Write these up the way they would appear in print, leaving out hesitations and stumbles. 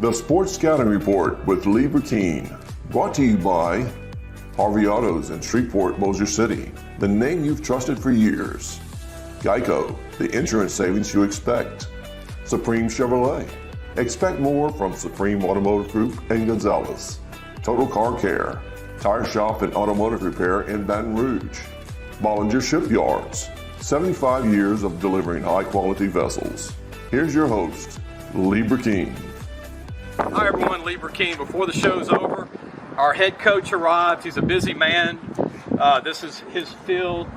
The Sports Scouting Report with Lee Burkeen, brought to you by Harvey Autos in Shreveport, Bossier City, the name you've trusted for years. Geico, the insurance savings you expect. Supreme Chevrolet, expect more from Supreme Automotive Group and Gonzalez. Total Car Care, tire shop and automotive repair in Baton Rouge. Bollinger Shipyards, 75 years of delivering high-quality vessels. Here's your host, Lee Burkeen. Hi everyone, Lee Burkeen. Before the show's over, our head coach arrived. He's a busy man. This is his field,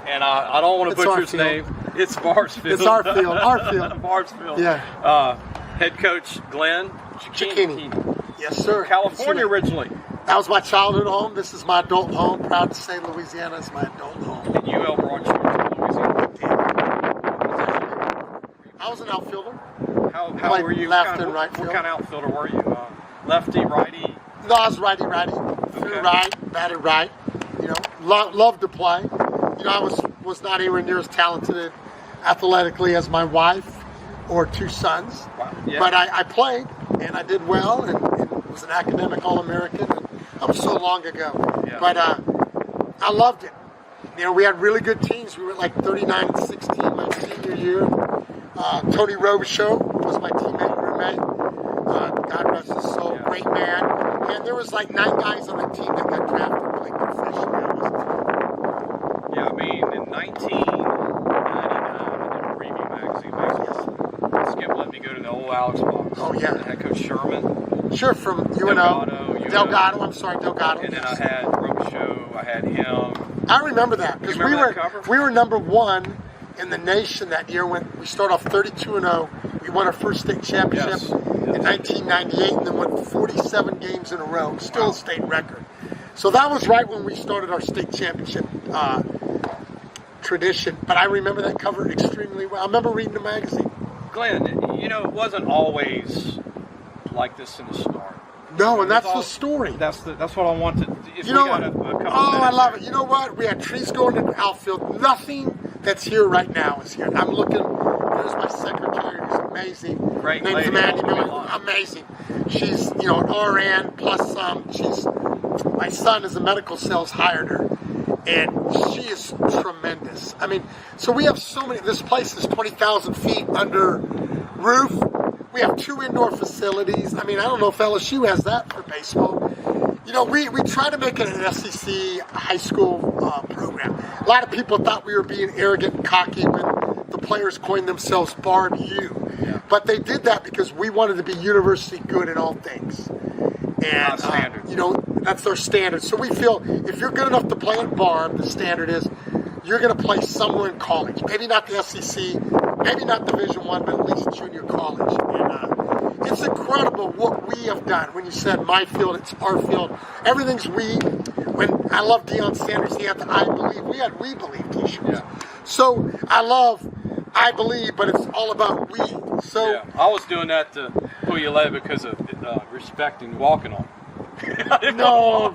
and I don't want to butcher his name. It's Barbe's field. It's our field. Our field. Barbe's field. Yeah. Head coach Glenn Cecchini. Yes, sir. California originally. That was my childhood home. This is my adult home. Proud to say Louisiana is my adult home. And UL brought you to Louisiana. I was an outfielder. How were you? Left and right field. What kind of outfielder were you? Lefty, righty? No, I was righty. Threw right, batted right. You know, loved to play. You know, I was not anywhere near as talented athletically as my wife or two sons. Wow. Yeah. But I played, and I did well, and was an academic All-American. And that was so long ago. Yeah. But I loved it. You know, we had really good teams. We went like 39-16 my senior year. Tony Robichaud was my teammate, roommate. God rest his soul, great man. And there was like 9 guys on the team that got drafted and played professionally. Yeah, I mean, in 1999, I did a preview magazine baseball. Skip let me go to the old Alex box. Oh, yeah. Head coach Sherman. Sure, from UNO. Delgado. And then I had Robichaud, I had him. I remember that because we were number 1 in the nation that year. When we started off 32-0, we won our first state championship in 1998, and then won 47 games in a row, still a state record. So that was right when we started our state championship tradition. But I remember that cover extremely well. I remember reading the magazine. Glenn, you know, it wasn't always like this in the start. No, and that's the story. That's what I wanted. If you know we got what? I love it. You know what? We had trees going in the outfield. Nothing that's here right now is here. I'm looking. There's my secretary, who's amazing. Great name's lady. Mandy Miller. Amazing. She's an RN plus she's my son is a medical sales hired her, and she is tremendous. I mean, so we have so many. This place is 20,000 feet under roof. We have 2 indoor facilities. I mean, I don't know if LSU has that for baseball. You know, we try to make it an SEC high school program. A lot of people thought we were being arrogant and cocky when the players coined themselves Barbe U. Yeah. But they did that because we wanted to be university good in all things. And, you know, that's their standard. So we feel if you're good enough to play at Barbe, the standard is you're going to play somewhere in college. Maybe not the SEC, maybe not Division I, but at least junior college. And it's incredible what we have done. When you said my field, it's our field. Everything's we. When I love Deion Sanders, he had the I Believe. We had We Believe t-shirts. Yeah. So I love I Believe, but it's all about we. So yeah. I was doing that to pull your leg because of respecting walking on. No,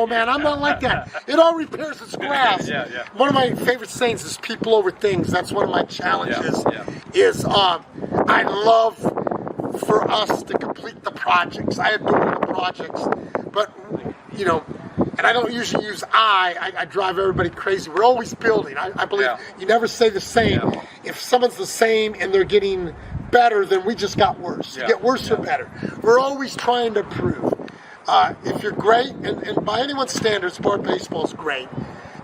man, I'm not like that. It all repairs its grass. Yeah. One of my favorite sayings is people over things. That's one of my challenges. Is I love for us to complete the projects. I adore the projects, but you know, and I don't usually use I drive everybody crazy. We're always building. I believe you never say the same. Yeah. If someone's the same and they're getting better, then we just got worse. You get worse or better. We're always trying to improve. If you're great, and by anyone's standards, Barbe baseball is great.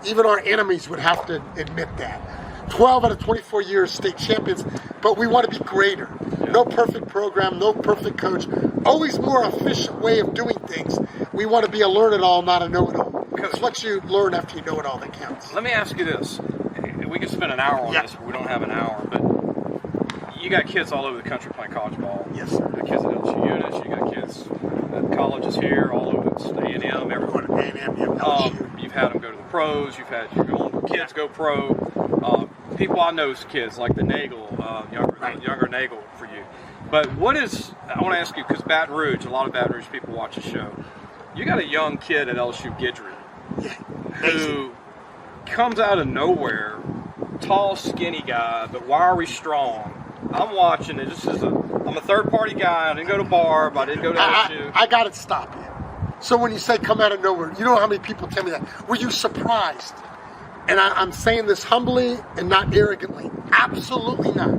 Even our enemies would have to admit that. 12 out of 24 years state champions, but we want to be greater. No perfect program, no perfect coach. Always more efficient way of doing things. We want to be a learn-it-all, not a know-it-all. Because what you learn after you know it all that counts. Let me ask you this. We could spend an hour on this, but we don't have an hour. But you got kids all over the country playing college ball. Yes, sir. You got kids at LSU Units. You got kids at colleges here, all over A&M, everywhere. A&M, LSU. You've had them go to the pros. You've had your own kids go pro. People I know is kids like the Nagel, younger Nagel for you. But I want to ask you, because Baton Rouge, a lot of Baton Rouge people watch the show. You got a young kid at LSU, Guidry, who comes out of nowhere, tall, skinny guy, but wiry strong. I'm watching it. This is a I'm a third-party guy. I didn't go to Barbe. I didn't go to LSU. I got to stop you. So when you say come out of nowhere, you know how many people tell me that? Were you surprised? And I'm saying this humbly and not arrogantly. Absolutely not.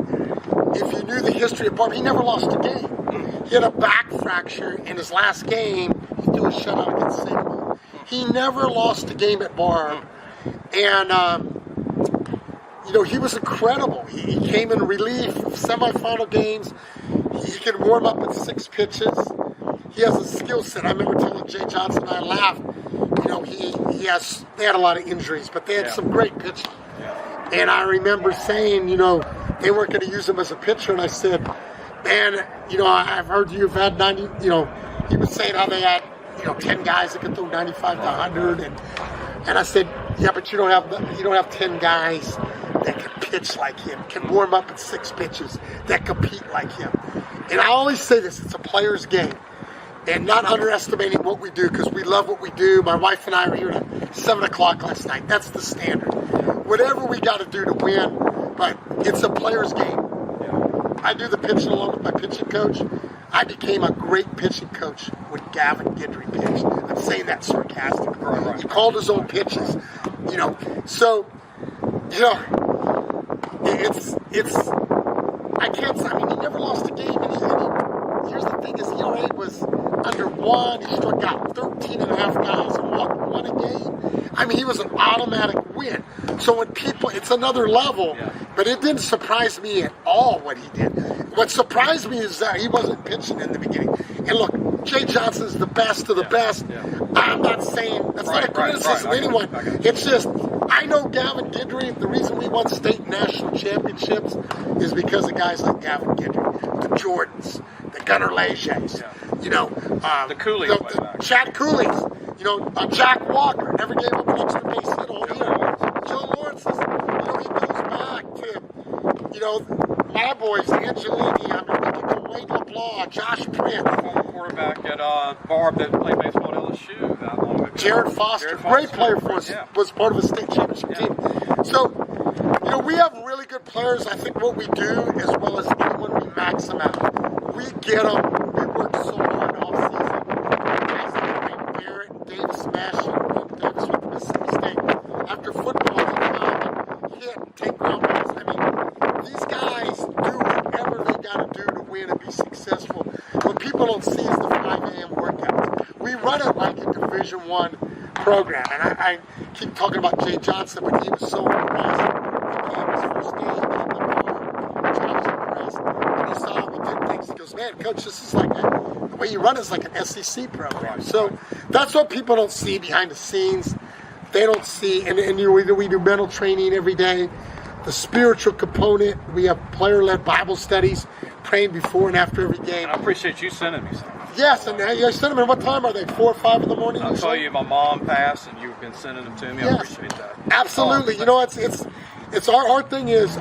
If you knew the history of Barbe, he never lost a game. He had a back fracture in his last game. He threw a shutout against Cecchini. He never lost a game at Barbe. And, he was incredible. He came in relief, semifinal games. He can warm up with 6 pitches. He has a skill set. I remember telling Jay Johnson and I laughed. They had a lot of injuries, but they had some great pitching. Yeah. And I remember saying, they weren't going to use him as a pitcher. And I said, man, I've heard you've had 90, he was saying how they had, 10 guys that could throw 95 to 100. And I said, yeah, but you don't have 10 guys that can pitch like him, can warm up in 6 pitches, that compete like him. And I always say this, it's a player's game. And not underestimating what we do, because we love what we do. My wife and I were here at 7 o'clock last night. That's the standard. Whatever we got to do to win, but it's a player's game. I do the pitching along with my pitching coach. I became a great pitching coach when Gavin Guidry pitched. I'm saying that sarcastically. Right. He called his own pitches. So, it's I can't say, he never lost a game. And here's the thing, his ERA was under 1. He struck out 13 and a half guys and walked 1 a game. He was an automatic win. So when it's another level, but it didn't surprise me at all what he did. What surprised me is that he wasn't pitching in the beginning. And look, Jay Johnson's the best of the best. Yeah. I'm not saying, that's not a criticism of anyone. It's just, I know Gavin Guidry, the reason we won state and national championships is because of guys like Gavin Guidry, the Jordans, the Gunnar Leges, the Cooley, the Chad Cooley's, Jack Walker never gave up an extra base hit all year. Joe Lawrence is, he goes back to, my boys, Angelini, we can go Wade LeBlanc, Josh Prince. Former quarterback at Barbe that played baseball at LSU that long ago. Jared Foster, great player for us, was part of a state championship team. So, we have really good players. I think what we do, as well as anyone, we max them out. We get them. We work so hard all season. Guys like Garrett and Davis Smasher, Bob Davis with Mississippi State. After football, they come and hit and take ground balls. These guys do whatever they got to do to win and be successful. What people don't see is the 5 a.m. workouts. We run it like a Division I program. And I keep talking about Jay Johnson, but he was so impressed. He came his first day in the bar. John was impressed. And he saw how we did things. He goes, man, Coach, this is like the way you run is like an SEC program. So that's what people don't see behind the scenes. They don't see, and we do mental training every day. The spiritual component, we have player-led Bible studies, praying before and after every game. I appreciate you sending me some. Yes, and I send them in. What time are they? 4 or 5 in the morning? I'll tell you, my mom passed, and you've been sending them to me. Yes. I appreciate that. Absolutely. It's our thing is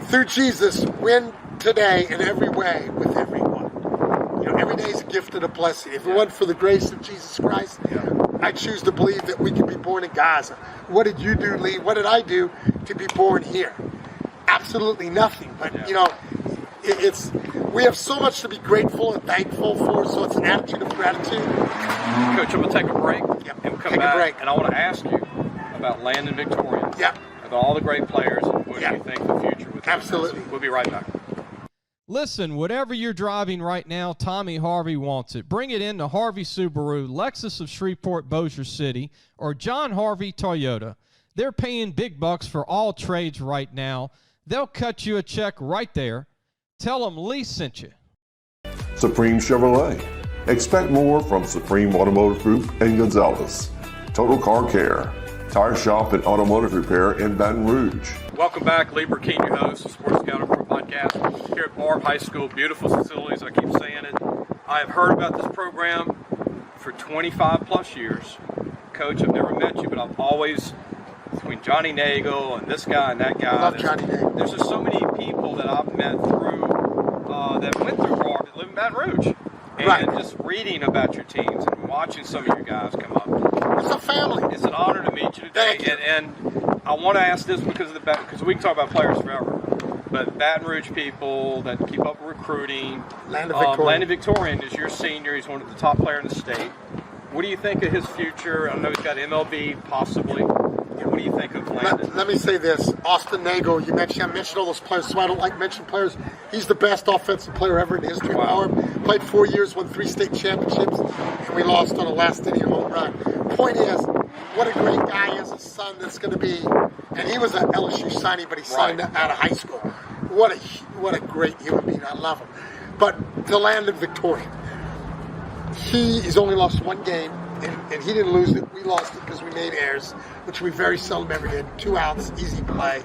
through Jesus, win today in every way with everyone. Every day is a gift and a blessing. If it wasn't for the grace of Jesus Christ, I choose to believe that we can be born in Gaza. What did you do, Lee? What did I do to be born here? Absolutely nothing. But, we have so much to be grateful and thankful for, so it's an attitude of gratitude. Coach, I'm going to take a break and come back, and I want to ask you about Landon Victorian. About all the great players and what you think the future with them. Absolutely. We'll be right back. Listen, whatever you're driving right now, Tommy Harvey wants it. Bring it in to Harvey Subaru, Lexus of Shreveport, Bossier City, or John Harvey Toyota. They're paying big bucks for all trades right now. They'll cut you a check right there. Tell them Lee sent you. Supreme Chevrolet. Expect more from Supreme Automotive Group in Gonzales. Total Car Care. Tire shop and automotive repair in Baton Rouge. Welcome back. Lee Burkeen, your host of Sports Scout Pro Podcast here at Barbe High School. Beautiful facilities, I keep saying it. I have heard about this program for 25 plus years. Coach, I've never met you, but I've always, between Johnny Nagel and this guy and that guy, I love Johnny Nagel. There's just so many people that I've met through, that went through Barbe that live in Baton Rouge. And just reading about your teams and watching some of your guys come up. It's a family. It's an honor to meet you today. Thank you. And I want to ask this because we can talk about players forever. but Baton Rouge people that keep up with recruiting. Landon Victorian is your senior. He's one of the top players in the state. What do you think of his future? I know he's got MLB possibly. What do you think of Landon? Let me say this. Austin Nagel, I mentioned all those players, so I don't like mentioning players. He's the best offensive player ever in the history of our. Played 4 years, won 3 state championships, and we lost on a last-inning home run. Point is, what a great guy he is, a son that's going to be, and he was an LSU signing, but he signed out of high school. What a great human being. I love him. But to Landon Victorian, he's only lost 1 game. And he didn't lose it. We lost it because we made errors, which we very seldom ever did. 2 outs, easy play.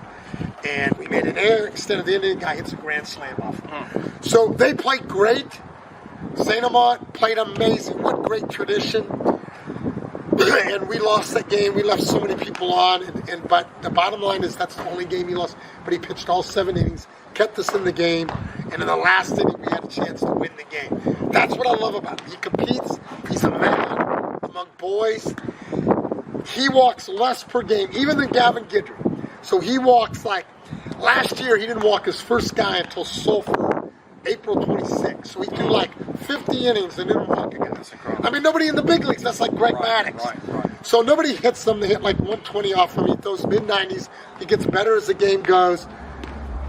And we made an error. Instead of the Indian guy hits a grand slam off. So they played great. St. Amant played amazing. What great tradition. And we lost that game. We left so many people on. But the bottom line is that's the only game he lost. But he pitched all 7 innings, kept us in the game. And in the last inning, we had a chance to win the game. That's what I love about him. He competes. He's a man among boys. He walks less per game, even than Gavin Guidry. So he walks last year he didn't walk his first guy until Sulphur, April 26th. So he threw 50 innings and didn't walk again. I mean, nobody in the big leagues, that's like Greg Maddux. Right. So nobody hits them. They hit 120 off him. He throws mid-90s. He gets better as the game goes.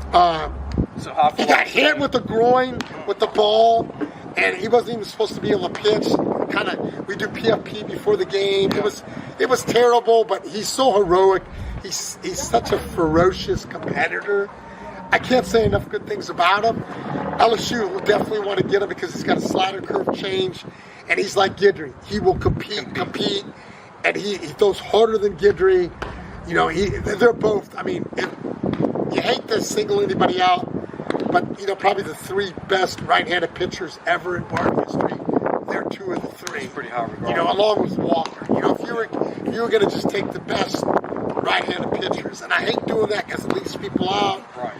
He got hit with the groin with the ball, and he wasn't even supposed to be able to pitch. We do PFP before the game. It was terrible, but he's so heroic. He's such a ferocious competitor. I can't say enough good things about him. LSU will definitely want to get him because he's got a slider curve change, and he's like Guidry. He will compete, and he throws harder than Guidry. They're both. I mean, you hate to single anybody out, but probably the 3 best right-handed pitchers ever in Barbe history. They're 2 of the 3. It's pretty high regard. Along with Walker. If you were going to just take the best right-handed pitchers, and I hate doing that because it leaves people out. Right.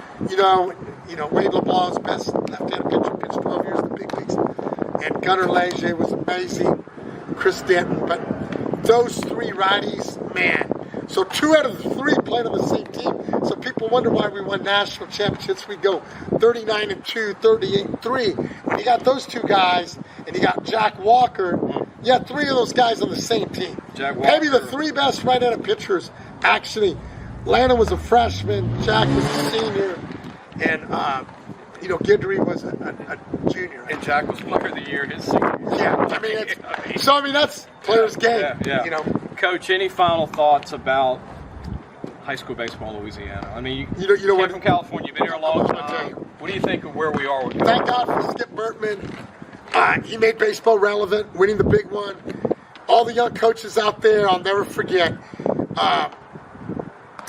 Wade LeBlanc's best left-handed pitcher pitched 12 years in the big leagues, and Gunnar Leger was amazing. Chris Denton, but those 3 righties, man. So 2 out of the 3 played on the same team. So people wonder why we won national championships. We go 39-2, 38-3. When you got those 2 guys, and you got Jack Walker, you had 3 of those guys on the same team. Maybe the 3 best right-handed pitchers. Actually, Landon was a freshman, Jack was a senior, and Guidry was a junior. And Jack was player of the year his senior year. Yeah, that's player's game. Yeah. Coach, any final thoughts about high school baseball in Louisiana? I mean, you came from California. You've been here a long time. What do you think of where we are with Thank God for Skip Bertman. He made baseball relevant, winning the big one. All the young coaches out there, I'll never forget.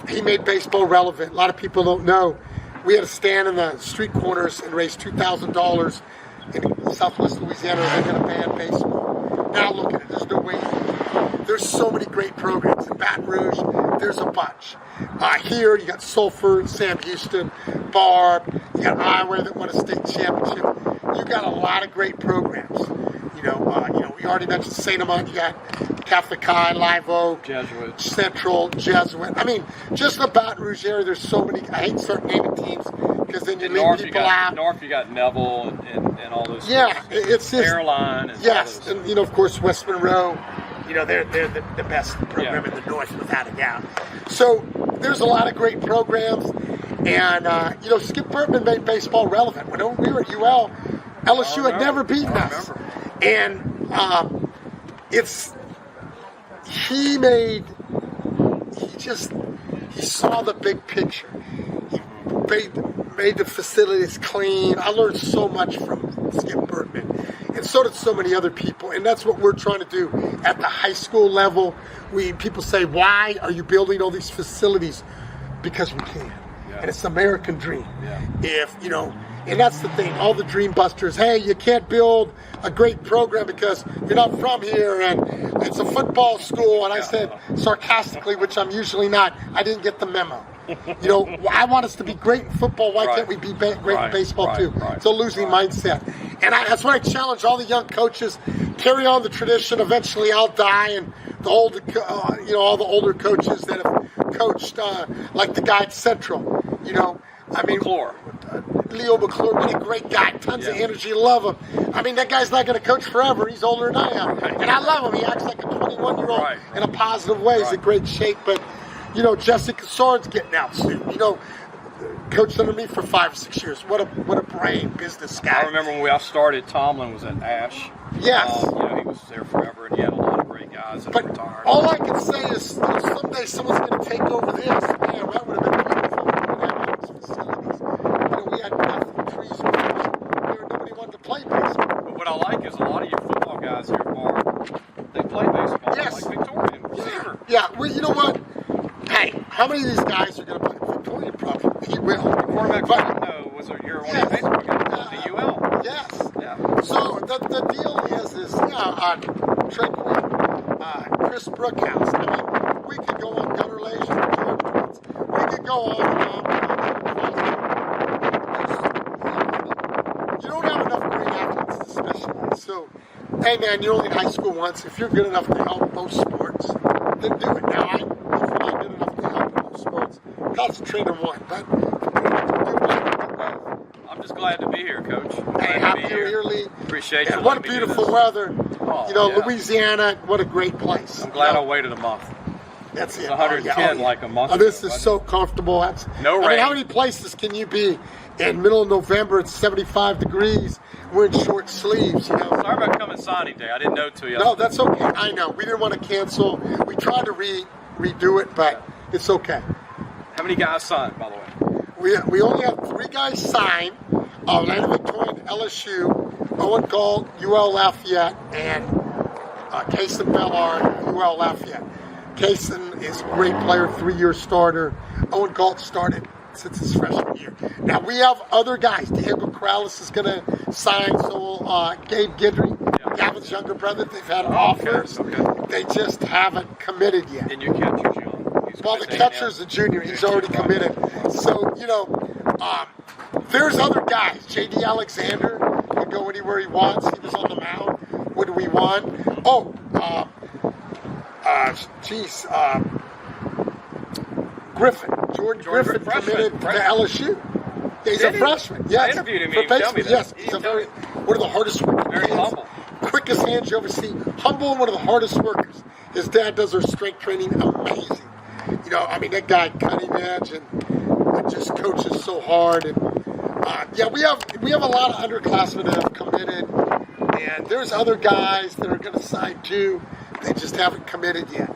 He made baseball relevant. A lot of people don't know. We had to stand in the street corners and raise $2,000 in Southwest Louisiana. They're going to ban baseball. Now look at it. There's no way. There's so many great programs in Baton Rouge. There's a bunch. Here you got Sulphur, Sam Houston, Barbe. You got Iowa that won a state championship. You got a lot of great programs. We already mentioned St. Amant. You got Catholic High, Live Oak, Jesuit, Central, Jesuit. I mean, just in the Baton Rouge area, there's so many. I hate starting naming teams because then you leave people out. North, you got Neville and all those. Yeah, it's just Caroline. And yes, and of course West Monroe. They're the best program in the North without a doubt. So there's a lot of great programs, and Skip Bertman made baseball relevant. When we were at UL, LSU had never beaten us, and he saw the big picture. He made the facilities clean. I learned so much from Skip Bertman, and so did so many other people. And that's what we're trying to do at the high school level. People say, why are you building all these facilities? Because we can. Yeah. And it's the American dream. Yeah. And that's the thing, all the dream busters, hey, you can't build a great program because you're not from here, and it's a football school. And I said sarcastically, which I'm usually not, I didn't get the memo. I want us to be great in football. Why can't we be great in baseball too? It's a losing mindset. And that's why I challenge all the young coaches, carry on the tradition. Eventually I'll die, and the older, all the older coaches that have coached, like the guy at Central, I mean, McClure. Leo McClure, what a great guy. Tons of energy, love him. I mean, that guy's not going to coach forever. He's older than I am. Right. And I love him. He acts like a 21-year-old Right. in a positive way. He's in great shape. But, you know, Jessica Sword's getting out soon. You know, coached under me for 5 or 6 years. What a brain, business guy. I remember when I started, Tomlin was at Ash. Yes. You know, he was there forever, and he had a lot of great guys that But retired. all I can say is, you know, someday someone's going to take over this. Man, that would have been beautiful. We would have all these facilities. You know, we had nothing, trees, there, nobody wanted to play baseball. But what I like is a lot of your football guys here, Barbe, they play baseball. Yes. Like Victorian, receiver. Yeah, well, you know what? Hey, how many of these guys are going to play Victoria? Probably he will. Quarterback But- no, was your one Yes. of your Facebook guys, the UL. Yes. Yeah. So the deal is Trey Quinn, Chris Brookhouse. I mean, we could go on Gunnar Lash, George Prince. We could go on and on. You don't have enough great athletes to specialize. So, hey man, you're only in high school once. If you're good enough to help both sports, then do it. Now, if you're not good enough to help in both sports, concentrate on one. But I'm just glad to be here, Coach. hey, Glad to happy be you're here, Lee. Appreciate you. And what a letting me do beautiful this. weather. Oh, You know, yeah. Louisiana, what a great place. I'm glad You I know, waited a month. That's it. It's 110 like a month Oh, this ago, is wasn't so comfortable. That's, No I mean, rain. how many places can you be in middle of November? It's 75 degrees. We're in short sleeves, you know. Sorry about coming signing day. I didn't know till you. No, that's okay. I know. We didn't want to cancel. We tried to redo it, but it's okay. How many guys signed, by the way? We only have 3 guys signed. Atlanta Victorian, LSU, Owen Galt, UL Lafayette, and Kaysen Bellard, UL Lafayette. Kaysen is a great player, 3-year starter. Owen Galt started since his freshman year. Now we have other guys. Diego Corrales is going to sign. So will Gabe Guidry, Gavin's younger brother. They've had offers. Okay. They just haven't committed yet. And your catcher's young. He's Well, the with catcher's A&M. a junior. He's already committed. So, you know, there's other guys. J.D. Alexander can go anywhere he wants. He was on the mound. What do we want? Oh, Griffin. George Griffin freshman, committed to LSU. He's Did a he? freshman. Yes. I interviewed him. For He didn't tell me baseball, that. yes. He He's a didn't tell very, me. one of the hardest working Very kids. humble. Quickest hands you ever see. Humble and one of the hardest workers. His dad does our strength training amazing. You know, I mean, that guy cutting edge and just coaches so hard. And yeah, we have a lot of underclassmen that have committed, and there's other guys that are going to sign too. They just haven't committed yet.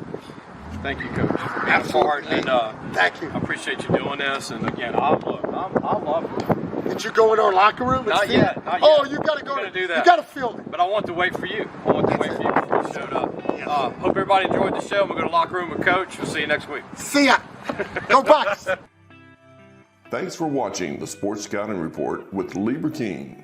Thank you, Coach. Absolutely. And Thank you. I appreciate you doing this. And again, I love it. Did you go in our locker room? And Not see yet, it? not Oh, yet. you got to go. We're gonna do that. You got to film it. But I want to wait for you. I want to wait for you before you showed up. Yes. Hope everybody enjoyed the show. We'll go to locker room with Coach. We'll see you next week. See ya. Go Bucks. Thanks for watching the Sports Scouting Report with Lieber King.